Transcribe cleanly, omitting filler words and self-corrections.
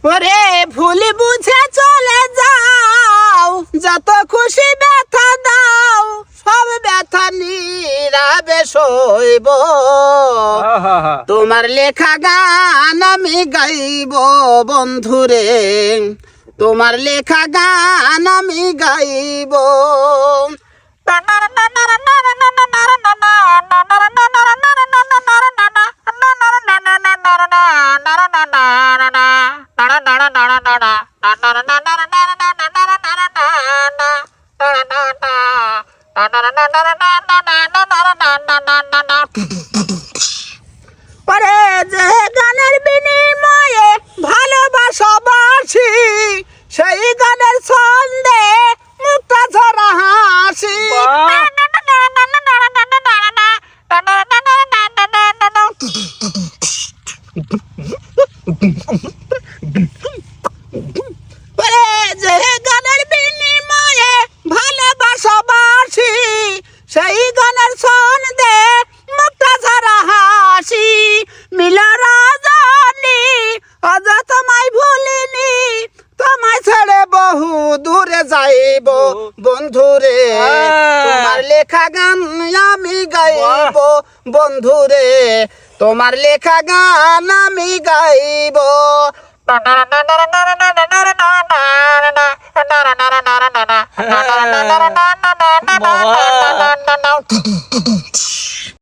ওরে ভুল বুঝে চলে যাও, যত খুশি ব্যথা দাও, সব ব্যথা নীরবে সইব। তোমার লেখা গান আমি গাইব বন্ধুরে, তোমার লেখা গান আমি গাইব। পরে যে গানের বিনিময়ে ভালোবাসা বাসি, সেই গানের ছন্দে মুক্তা ঝরা হাসি। পরে যে গানের বিনিময়ে ভালোবাসা বাসি, সেই গানের ছন্দে মুক্তা ঝরা হাসি। মিলা রাজানি আজ তোমায় ভুলিনি, তোমায় ছেড়ে বহু দূরে যাইব বন্ধুরে, তোমার লেখা গান আমি গাইব বন্ধুরে, তোমার লেখা গান আমি গাইব। বাবা।